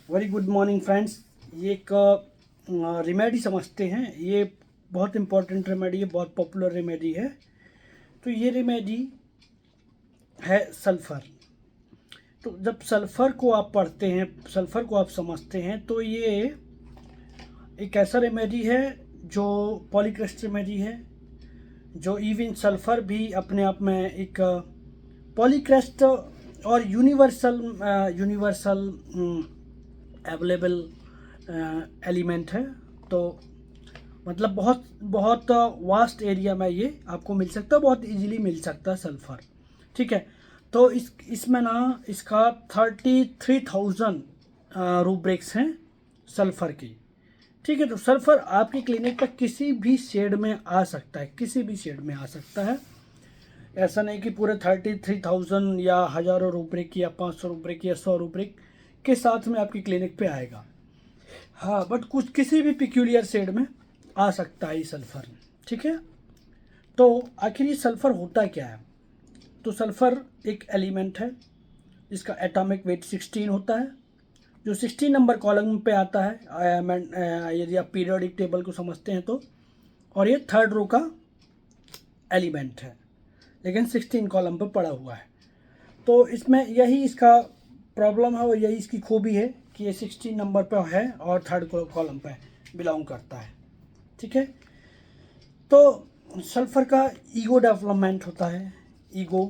Very good morning friends. ये एक remedy समझते हैं। ये बहुत इम्पोर्टेंट रेमेडी है, बहुत पॉपुलर रेमेडी है। तो ये रेमेडी है सल्फ़र। तो जब सल्फ़र को आप पढ़ते हैं, सल्फ़र को आप समझते हैं, तो ये एक ऐसा रेमेडी है जो पॉलीक्रेस्ट रेमेडी है, जो इवन सल्फ़र भी अपने आप में एक पॉलीक्रेस्ट और यूनिवर्सल अवेलेबल एलिमेंट है। तो मतलब बहुत बहुत वास्ट एरिया में ये आपको मिल सकता है, बहुत इजीली मिल सकता है सल्फ़र। ठीक है, तो इसमें ना इसका 33,000 रूब्रिक्स हैं सल्फ़र की। ठीक है, तो सल्फ़र आपकी क्लिनिक पर किसी भी शेड में आ सकता है, किसी भी शेड में आ सकता है। ऐसा नहीं कि पूरे 33,000 या हज़ारों रूब्रिक या 500 रूब्रिक या 100 रूब्रिक के साथ में आपकी क्लिनिक पे आएगा। हाँ, बट कुछ किसी भी पिक्यूलियर शेड में आ सकता है ये सल्फ़र। ठीक है, तो आखिर ये सल्फ़र होता क्या है? तो सल्फ़र एक एलिमेंट है जिसका एटॉमिक वेट 16 होता है, जो 16 नंबर कॉलम पे आता है यदि आप पीरियोडिक टेबल को समझते हैं तो। और ये थर्ड रो का एलिमेंट है, लेकिन 16 कॉलम पर पड़ा हुआ है। तो इसमें यही इसका प्रॉब्लम है और यही इसकी खूबी है कि ये 16 नंबर पर है और थर्ड कॉलम पे बिलोंग करता है। ठीक है, तो सल्फ़र का ईगो डेवलपमेंट होता है। ईगो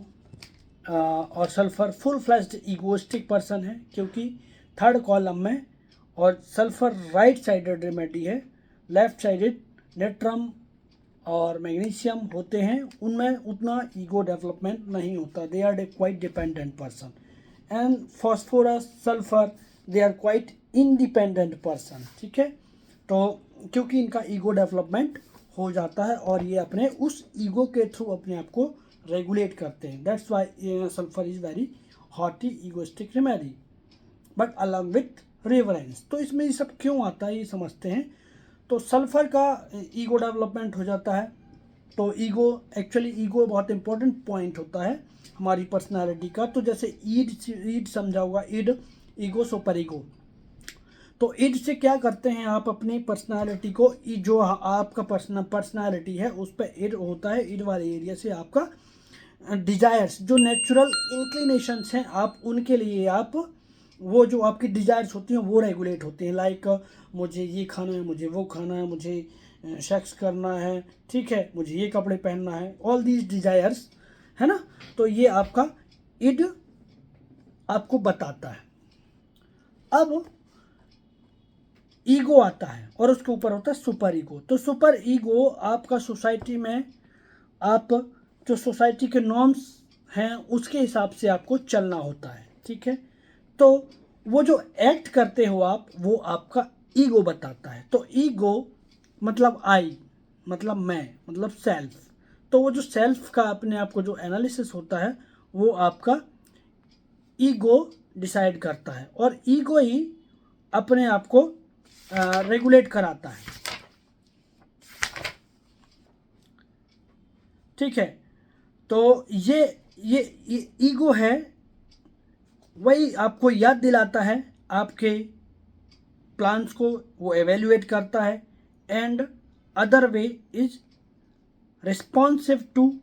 और sulphur full flashed egoistic person है, क्योंकि थर्ड कॉलम में, और सल्फ़र राइट साइडेड रेमेडी है, लेफ्ट साइडेड नेट्रम और मैग्नीशियम होते हैं, उनमें उतना ईगो डेवलपमेंट नहीं होता। They are quite dependent person. And phosphorus, sulphur, they are quite independent person. ठीक है, तो क्योंकि इनका ईगो डेवलपमेंट हो जाता है और ये अपने उस ईगो के थ्रू अपने आप को रेगुलेट करते हैं। That's why sulphur is very haughty egoistic remedy but along with reverence. तो इसमें ये सब क्यों आता है ये समझते हैं। तो सल्फ़र का ईगो डेवलपमेंट हो जाता है। तो ईगो बहुत इंपॉर्टेंट पॉइंट होता है हमारी पर्सनालिटी का। तो जैसे ईड समझा होगा, ईगो सुपर ईगो। तो ईड से क्या करते हैं आप अपनी पर्सनालिटी को, जो आपका पर्सनालिटी है उस पर ईड होता है। ईड वाले एरिया से आपका डिजायर्स, जो नेचुरल इंक्लिनेशंस हैं, आप उनके लिए आप वो जो आपकी डिजायर्स होती हैं वो रेगुलेट होती हैं। लाइक मुझे ये खाना है, मुझे वो खाना है, मुझे सेक्स करना है, ठीक है, मुझे ये कपड़े पहनना है, ऑल दीज डिजायर्स, है ना। तो ये आपका इड आपको बताता है। अब ईगो आता है और उसके ऊपर होता है सुपर ईगो। तो सुपर ईगो आपका सोसाइटी में, आप जो सोसाइटी के नॉर्म्स हैं उसके हिसाब से आपको चलना होता है। ठीक है, तो वो जो एक्ट करते हो आप, वो आपका ईगो बताता है। तो ईगो मतलब आई, मतलब मैं, मतलब सेल्फ। तो वो जो सेल्फ का अपने आप को जो एनालिसिस होता है वो आपका ईगो डिसाइड करता है, और ईगो ही अपने आप को रेगुलेट कराता है। ठीक है, तो ये ईगो है, वही आपको याद दिलाता है आपके प्लान्स को, वो एवेल्युएट करता है। And other way is responsive to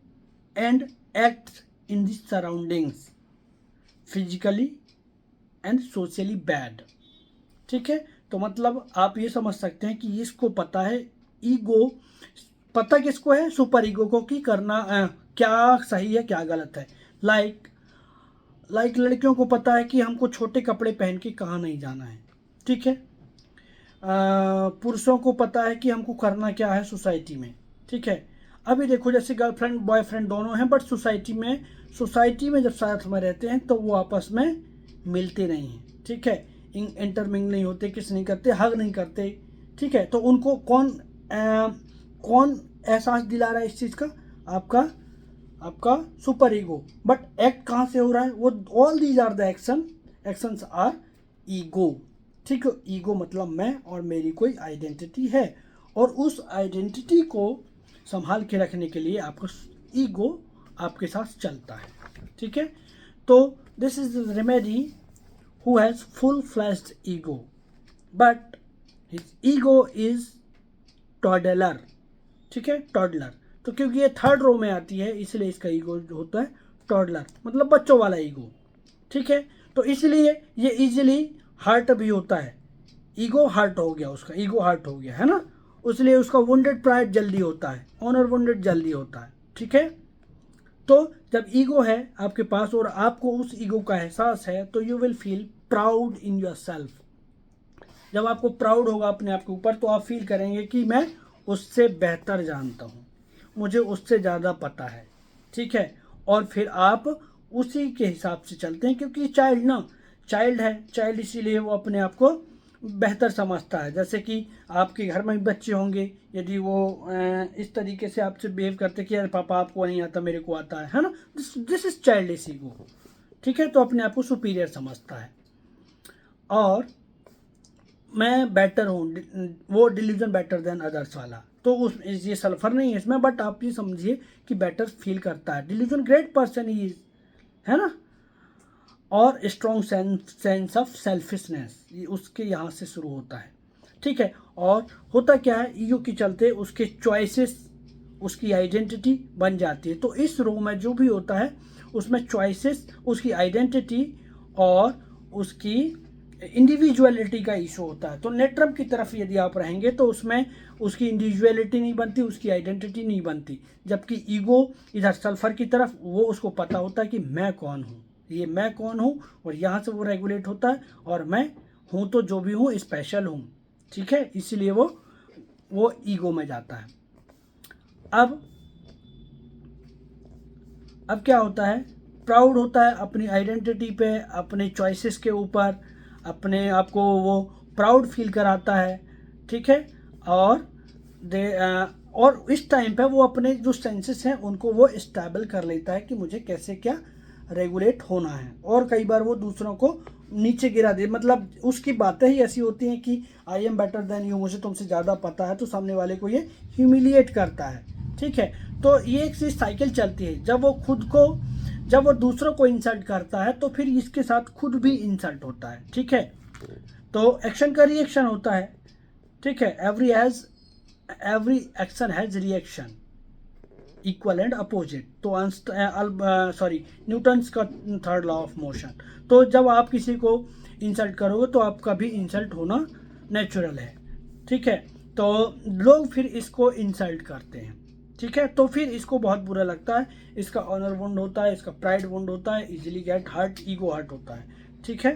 and act in the surroundings physically and socially bad. ठीक है, तो मतलब आप ये समझ सकते हैं कि इसको पता है, ईगो पता किसको है, सुपर ईगो को, कि करना क्या सही है क्या गलत है। लाइक लड़कियों को पता है कि हमको छोटे कपड़े पहन के कहाँ नहीं जाना है। ठीक है, पुरुषों को पता है कि हमको करना क्या है सोसाइटी में। ठीक है, अभी देखो जैसे गर्लफ्रेंड बॉयफ्रेंड दोनों हैं, बट सोसाइटी में जब साथ में रहते हैं तो वो आपस में मिलते नहीं हैं। ठीक है, इंटरमिंग नहीं होते, किस नहीं करते, हग नहीं करते। ठीक है, तो उनको कौन एहसास दिला रहा है इस चीज़ का? आपका सुपर ईगो। बट एक्ट कहाँ से हो रहा है? वो all these are the actions are ego. ठीक है, ईगो मतलब मैं और मेरी कोई आइडेंटिटी है, और उस आइडेंटिटी को संभाल के रखने के लिए आपका ईगो आपके साथ चलता है। ठीक है, तो this is the remedy who has full-fledged ego, but his ego is toddler. ठीक है, टॉडलर। तो क्योंकि ये थर्ड रो में आती है इसलिए इसका ईगो होता है टॉडलर, मतलब बच्चों वाला ईगो। ठीक है, तो इसलिए ये इजीली हर्ट भी होता है। ईगो हर्ट हो गया, उसका ईगो हर्ट हो गया है ना, इसलिए उसका वुंडेड प्राइड जल्दी होता है, ऑनर वुंडेड जल्दी होता है। ठीक है, तो जब ईगो है आपके पास और आपको उस ईगो का एहसास है तो you will feel proud in your self. जब आपको प्राउड होगा अपने आप के ऊपर तो आप फील करेंगे कि मैं उससे बेहतर जानता हूँ, मुझे उससे ज़्यादा पता है। ठीक है, और फिर आप उसी के हिसाब से चलते हैं, क्योंकि चाइल्ड है, चाइल्ड इसीलिए वो अपने आप को बेहतर समझता है। जैसे कि आपके घर में बच्चे होंगे, यदि वो इस तरीके से आपसे बिहेव करते कि यार पापा आपको नहीं आता मेरे को आता है ना, दिस इज चाइल्डिश ईगो। ठीक है, तो अपने आप को सुपीरियर समझता है और मैं बेटर हूँ, वो डिल्यूजन बेटर देन अदर्स वाला। तो उस ये सल्फर नहीं है इसमें, बट आप ये समझिए कि बेटर फील करता है। डिल्यूजन ग्रेट पर्सन ही है ना, और स्ट्रॉन्ग सेंस ऑफ सेल्फिशनेस ये उसके यहाँ से शुरू होता है। ठीक है, और होता क्या है, ईगो के चलते उसके चॉइसेस, उसकी आइडेंटिटी बन जाती है। तो इस रो में जो भी होता है उसमें चॉइसेस, उसकी आइडेंटिटी और उसकी इंडिविजुअलिटी का इशू होता है। तो नेट्रम की तरफ यदि आप रहेंगे तो उसमें उसकी इंडिविजुअलिटी नहीं बनती, उसकी आइडेंटिटी नहीं बनती। जबकि ईगो इधर सल्फर की तरफ, वो उसको पता होता है कि मैं कौन हूँ, ये मैं कौन हूँ, और यहाँ से वो रेगुलेट होता है और मैं हूँ तो जो भी हूँ स्पेशल हूँ। ठीक है, इसीलिए वो ईगो में जाता है। अब क्या होता है, प्राउड होता है अपनी आइडेंटिटी पे, अपने चॉइसेस के ऊपर, अपने आप को वो प्राउड फील कराता है। ठीक है, और इस टाइम पे वो अपने जो सेंसेस हैं उनको वो स्टेबल कर लेता है कि मुझे कैसे क्या रेगुलेट होना है। और कई बार वो दूसरों को नीचे गिरा दे, मतलब उसकी बातें ही ऐसी होती हैं कि I am better than you, मुझे तुमसे ज़्यादा पता है, तो सामने वाले को ये ह्यूमिलिएट करता है। ठीक है, तो ये एक सी साइकिल चलती है। जब वो दूसरों को इंसल्ट करता है तो फिर इसके साथ खुद भी इंसल्ट होता है। ठीक है, तो एक्शन का रिएक्शन होता है। ठीक है, every action has reaction, equal and opposite. तो न्यूटन्स का थर्ड लॉ ऑफ मोशन। तो जब आप किसी को इंसल्ट करोगे तो आपका भी इंसल्ट होना नेचुरल है। ठीक है, तो लोग फिर इसको इंसल्ट करते हैं। ठीक है, तो फिर इसको बहुत बुरा लगता है, इसका ऑनर वुंड होता है, इसका प्राइड वुंड होता है, easily get hurt, ego hurt होता है। ठीक है,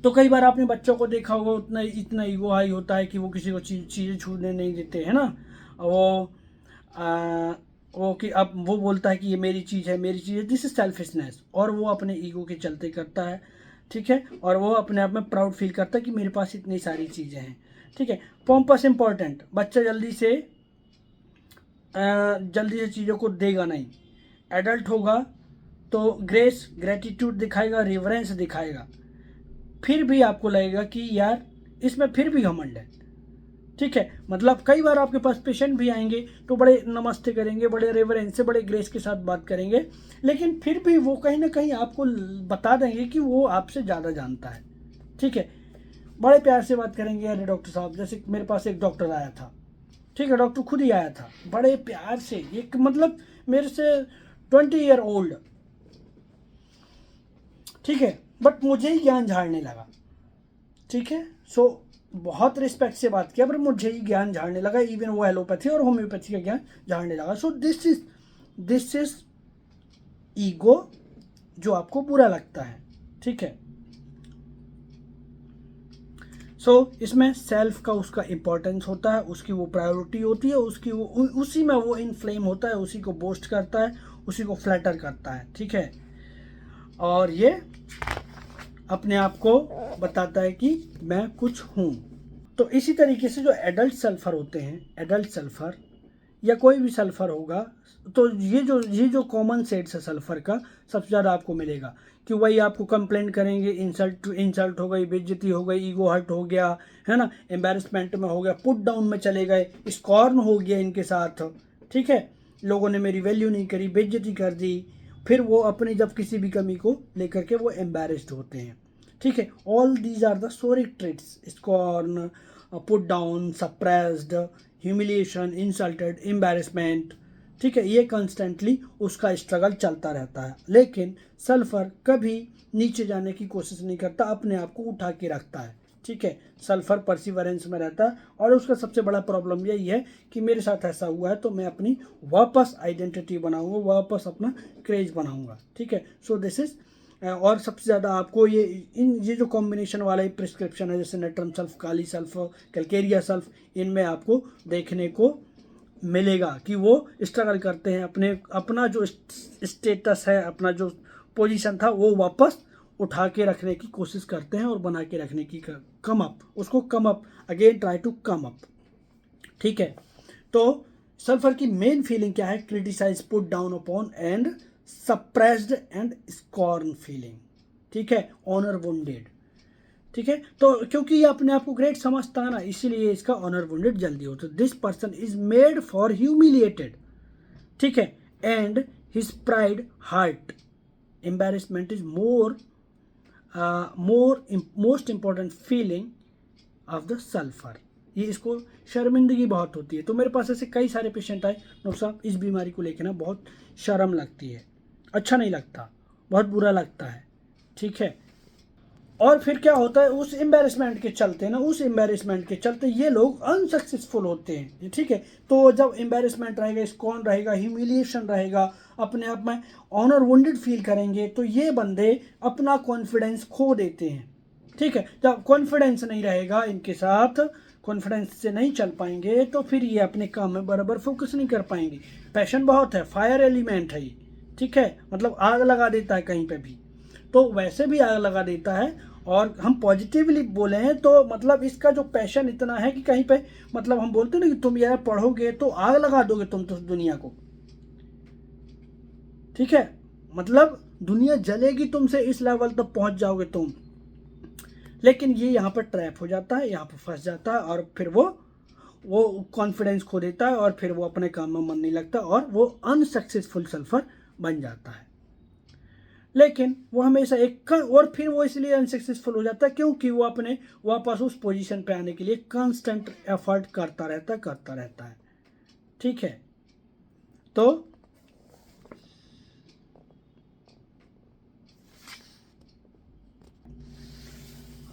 तो कई बार आपने बच्चों को देखा होगा इतना ईगो हाई होता है कि वो किसी को चीज़ें छूने नहीं देते है ना। वो कि अब वो बोलता है कि ये मेरी चीज़ है, मेरी चीज़ है, दिस इज सेल्फिशनेस, और वो अपने ईगो के चलते करता है। ठीक है, और वो अपने आप में प्राउड फील करता है कि मेरे पास इतनी सारी चीज़ें हैं। ठीक है, पॉम्पस इंपॉर्टेंट, बच्चा जल्दी से चीज़ों को देगा नहीं। एडल्ट होगा तो ग्रेटिट्यूड दिखाएगा, रिवरेंस दिखाएगा, फिर भी आपको लगेगा कि यार इसमें फिर भी घमंड है। ठीक है, मतलब कई बार आपके पास पेशेंट भी आएंगे तो बड़े नमस्ते करेंगे, बड़े रेवरेंस से, बड़े ग्रेस के साथ बात करेंगे, लेकिन फिर भी वो कहीं ना कहीं आपको बता देंगे कि वो आपसे ज़्यादा जानता है। ठीक है, बड़े प्यार से बात करेंगे, अरे डॉक्टर साहब, जैसे मेरे पास एक डॉक्टर आया था। ठीक है, डॉक्टर खुद ही आया था, बड़े प्यार से, एक मतलब मेरे से 20 ईयर ओल्ड। ठीक है, बट मुझे ही ज्ञान झाड़ने लगा। ठीक है, सो बहुत रिस्पेक्ट से बात किया, पर मुझे ही ज्ञान झाड़ने लगा, इवन वो एलोपैथी और होम्योपैथी का ज्ञान झाड़ने लगा। सो दिस इज ईगो, जो आपको बुरा लगता है। ठीक है, सो इसमें सेल्फ का उसका इंपॉर्टेंस होता है, उसकी वो प्रायोरिटी होती है, उसकी वो उसी में वो इनफ्लेम होता है, उसी को बोस्ट करता है, उसी को फ्लैटर करता है। ठीक है, और ये अपने आप को बताता है कि मैं कुछ हूँ। तो इसी तरीके से जो एडल्ट सल्फर होते हैं, एडल्ट सल्फर या कोई भी सल्फर होगा, तो ये जो कॉमन सेट्स है सल्फर का, सबसे ज़्यादा आपको मिलेगा कि वही आपको कंप्लेंट करेंगे, इंसल्ट हो गई, बेइज्जती हो गई, ईगो हर्ट हो गया, है ना, एम्बेरसमेंट में हो गया, पुट डाउन में चले गए, स्कॉर्न हो गया इनके साथ। ठीक है, लोगों ने मेरी वैल्यू नहीं करी, बेइज्जती कर दी, फिर वो अपनी जब किसी भी कमी को लेकर के वो एम्बेरस्ड होते हैं। ठीक है, all these are the psoric traits, scorn, put down, suppressed, humiliation, insulted, embarrassment. ठीक है, ये कंस्टेंटली उसका स्ट्रगल चलता रहता है, लेकिन सल्फर कभी नीचे जाने की कोशिश नहीं करता, अपने आप को उठा के रखता है। ठीक है, सल्फर परसिवरेंस में रहता है, और उसका सबसे बड़ा प्रॉब्लम यही है कि मेरे साथ ऐसा हुआ है तो मैं अपनी वापस आइडेंटिटी बनाऊंगा, वापस अपना क्रेज बनाऊंगा। ठीक है, सो दिस इज, और सबसे ज़्यादा आपको ये जो कॉम्बिनेशन वाला प्रिस्क्रिप्शन है, जैसे natrum sulph, kali sulph, calcarea sulph, इनमें आपको देखने को मिलेगा कि वो स्ट्रगल करते हैं, अपना जो स्टेटस है, अपना जो पोजीशन था वो वापस उठा के रखने की कोशिश करते हैं और बना के रखने की, कम अप, उसको come up, again try to come up. ठीक है, तो सल्फर की मेन फीलिंग क्या है? Criticize, put down upon and suppressed and scorn feeling. ठीक है, ऑनर वुंडेड। ठीक है, तो क्योंकि ये अपने आप को ग्रेट समझता है ना, इसीलिए इसका ऑनर वुंडेड जल्दी होता है। This person is made for humiliated. ठीक है, and his pride hurt. Embarrassment is most important feeling of the sulphur. ये इसको शर्मिंदगी बहुत होती है। तो मेरे पास ऐसे कई सारे पेशेंट आए, डॉक्टर साहब इस बीमारी को लेकर ना बहुत शर्म लगती है, अच्छा नहीं लगता, बहुत बुरा लगता है। ठीक है, और फिर क्या होता है, उस एम्बेरसमेंट के चलते ना, उस एम्बेरसमेंट के चलते ये लोग अनसक्सेसफुल होते हैं। ठीक है, तो जब एम्बेरसमेंट रहेगा, स्कॉर्न रहेगा, ह्यूमिलिएशन रहेगा, अपने आप में ऑनर वुंडेड फील करेंगे, तो ये बंदे अपना कॉन्फिडेंस खो देते हैं। ठीक है, जब कॉन्फिडेंस नहीं रहेगा इनके साथ, कॉन्फिडेंस से नहीं चल पाएंगे, तो फिर ये अपने काम में बराबर फोकस नहीं कर पाएंगे। पैशन बहुत है, फायर एलिमेंट है ये। ठीक है, मतलब आग लगा देता है कहीं पे भी, तो वैसे भी आग लगा देता है। और हम पॉजिटिवली बोले हैं तो मतलब इसका जो पैशन इतना है कि कहीं पे, मतलब हम बोलते हैं ना कि तुम यार पढ़ोगे तो आग लगा दोगे तुम तो दुनिया को। ठीक है, मतलब दुनिया जलेगी तुमसे, इस लेवल तक पहुंच जाओगे तुम। लेकिन ये यहाँ पर ट्रैप हो जाता है, यहाँ पर फंस जाता है, और फिर वो कॉन्फिडेंस खो देता है, और फिर वो अपने काम में मन नहीं लगता, और वो अनसक्सेसफुल सल्फर बन जाता है। लेकिन वो हमेशा और फिर वो इसलिए अनसक्सेसफुल हो जाता है क्योंकि वो अपने वापस उस पोजीशन पे आने के लिए कांस्टेंट एफर्ट करता रहता है। ठीक है, तो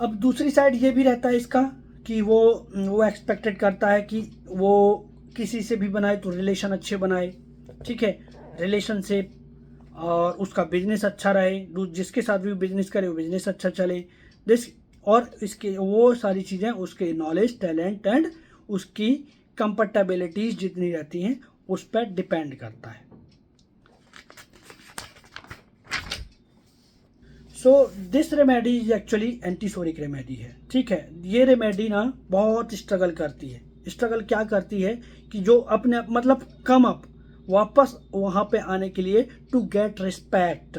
अब दूसरी साइड ये भी रहता है इसका कि वो एक्सपेक्टेड करता है कि वो किसी से भी बनाए तो रिलेशन अच्छे बनाए। ठीक है, रिलेशनशिप, और उसका बिजनेस अच्छा रहे, जिसके साथ भी बिजनेस करे वो बिजनेस अच्छा चले, दिस, और इसके वो सारी चीज़ें उसके नॉलेज, टैलेंट एंड उसकी कंफर्टेबिलिटीज जितनी रहती हैं उस पर डिपेंड करता है। So this remedy is actually antipsoric remedy है। ठीक है, ये रेमेडी ना बहुत स्ट्रगल करती है। स्ट्रगल क्या करती है कि जो अपने मतलब कम अप, वापस वहाँ पे आने के लिए, टू गेट रिस्पेक्ट।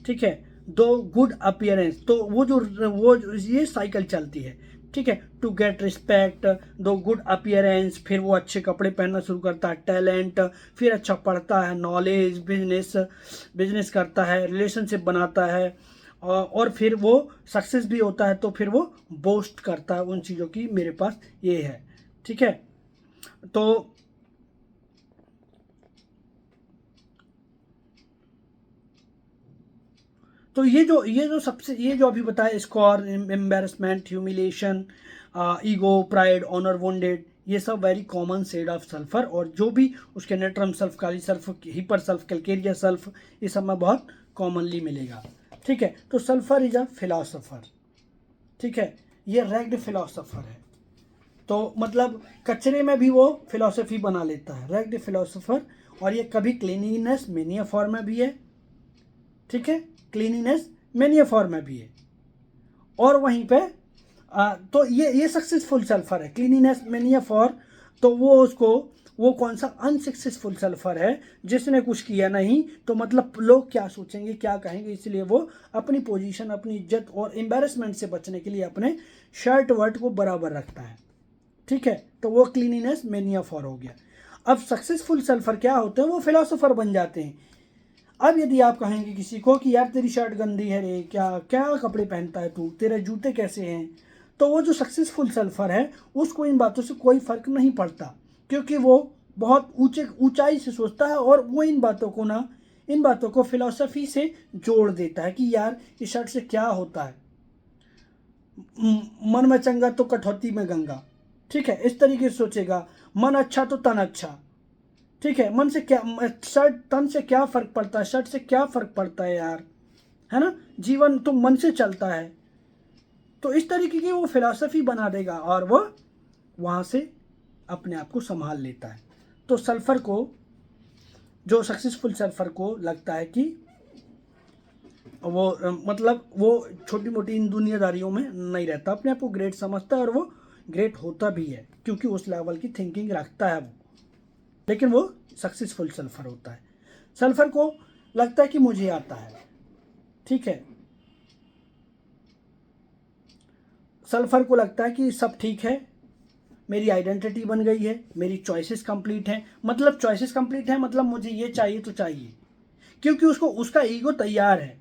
ठीक है, दो गुड अपीयरेंस, तो वो ये साइकिल चलती है। ठीक है, टू गेट रिस्पेक्ट, दो गुड अपीयरेंस, फिर वो अच्छे कपड़े पहनना शुरू करता है, टैलेंट, फिर अच्छा पढ़ता है, नॉलेज, बिजनेस करता है, रिलेशनशिप बनाता है, और फिर वो सक्सेस भी होता है, तो फिर वो बोस्ट करता है उन चीज़ों की, मेरे पास ये है। ठीक है, तो ये जो अभी बताया, scorn, embarrassment, humiliation, ego, pride, honour wounded, ये सब very common shade of sulphur, और जो भी उसके natrum sulph, kali sulph, hepar sulph, calcarea sulph, ये सब में बहुत कॉमनली मिलेगा। ठीक है, तो सल्फर इज अ फिलोसोफर। ठीक है, ये रैग्ड फिलोसोफर है, तो मतलब कचरे में भी वो फिलोसफी बना लेता है, रैग्ड फिलोसोफर। और ये कभी क्लीनिनेस मेनिया फॉर्म में भी है। ठीक है, क्लीनिनेस मेनिया फॉर्म में भी है, और वहीं पे तो ये सक्सेसफुल सल्फर है, क्लीनिनेस मेनिया फॉर। तो वो कौन सा अनसक्सेसफुल सल्फर है, जिसने कुछ किया नहीं, तो मतलब लोग क्या सोचेंगे, क्या कहेंगे, इसलिए वो अपनी पोजीशन, अपनी इज्जत और एम्बेरसमेंट से बचने के लिए अपने शर्ट वर्ट को बराबर रखता है। ठीक है, तो वो क्लीनिनेस मेनिया फॉर हो गया। अब सक्सेसफुल सल्फर क्या होते हैं, वो फिलोसोफर बन जाते हैं। अब यदि आप कहेंगे किसी को कि यार तेरी शर्ट गंदी है रे, क्या क्या कपड़े पहनता है तू, तेरे जूते कैसे हैं, तो वो जो सक्सेसफुल सल्फर है उसको इन बातों से कोई फर्क नहीं पड़ता, क्योंकि वो बहुत ऊंचाई से सोचता है और वो इन बातों को फिलॉसफी से जोड़ देता है कि यार इस शर्ट से क्या होता है, मन में चंगा तो कठौती में गंगा। ठीक है, इस तरीके से सोचेगा, मन अच्छा तो तन अच्छा। ठीक है, मन से क्या, शर्ट तन से क्या फर्क पड़ता है, शर्ट से क्या फर्क पड़ता है यार, है ना, जीवन तो मन से चलता है। तो इस तरीके की वो फिलॉसफी बना देगा और वो वहाँ से अपने आप को संभाल लेता है। तो सल्फर को, जो सक्सेसफुल सल्फर को लगता है कि वो मतलब वो छोटी मोटी इन दुनियादारियों में नहीं रहता, अपने आप को ग्रेट समझता है और वो ग्रेट होता भी है, क्योंकि उस लेवल की थिंकिंग रखता है वो, लेकिन वो सक्सेसफुल सल्फर होता है। सल्फर को लगता है कि मुझे आता है। ठीक है, सल्फर को लगता है कि सब ठीक है, मेरी आइडेंटिटी बन गई है, मेरी चॉइसेस कंप्लीट है, मतलब चॉइसेस कंप्लीट है मतलब मुझे ये चाहिए तो चाहिए, क्योंकि उसको उसका ईगो तैयार है।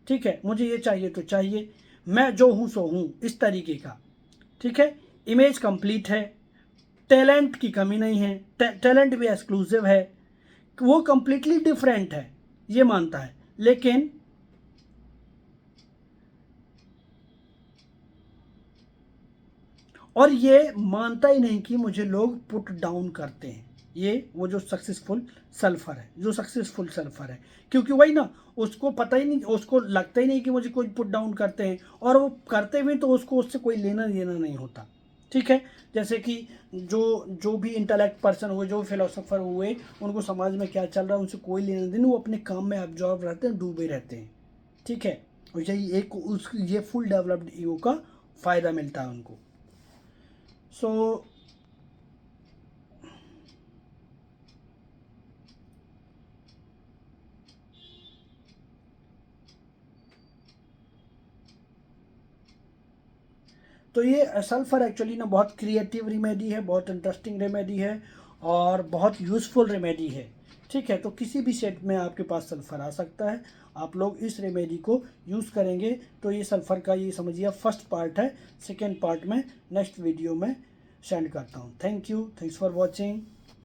ठीक है, मुझे ये चाहिए तो चाहिए, मैं जो हूँ सो हूँ, इस तरीके का। ठीक है, इमेज कंप्लीट है, टैलेंट की कमी नहीं है, टैलेंट भी एक्सक्लूसिव है, वो कंप्लीटली डिफरेंट है, ये मानता है। लेकिन और ये मानता ही नहीं कि मुझे लोग पुट डाउन करते हैं, ये वो जो सक्सेसफुल सल्फर है, जो सक्सेसफुल सल्फर है, क्योंकि वही ना, उसको पता ही नहीं, उसको लगता ही नहीं कि मुझे कोई पुट डाउन करते हैं, और वो करते भी तो उसको उससे कोई लेना देना नहीं होता। ठीक है, जैसे कि जो जो भी इंटेलेक्ट पर्सन हुए, जो फिलोसोफर हुए, उनको समाज में क्या चल रहा है उनसे कोई लेना देना, वो अपने काम में एब्जॉर्व रहते हैं, डूबे रहते हैं। ठीक है, और यही एक उस ये फुल डेवलप्ड ईगो का फ़ायदा मिलता है उनको। सो तो ये सल्फर एक्चुअली ना बहुत क्रिएटिव रेमेडी है, बहुत इंटरेस्टिंग रेमेडी है और बहुत यूज़फुल रेमेडी है। ठीक है, तो किसी भी सेट में आपके पास सल्फर आ सकता है, आप लोग इस रेमेडी को यूज़ करेंगे तो ये सल्फर का, ये समझिए फर्स्ट पार्ट है, सेकेंड पार्ट में नेक्स्ट वीडियो में सेंड करता हूँ। Thank you, thanks for watching.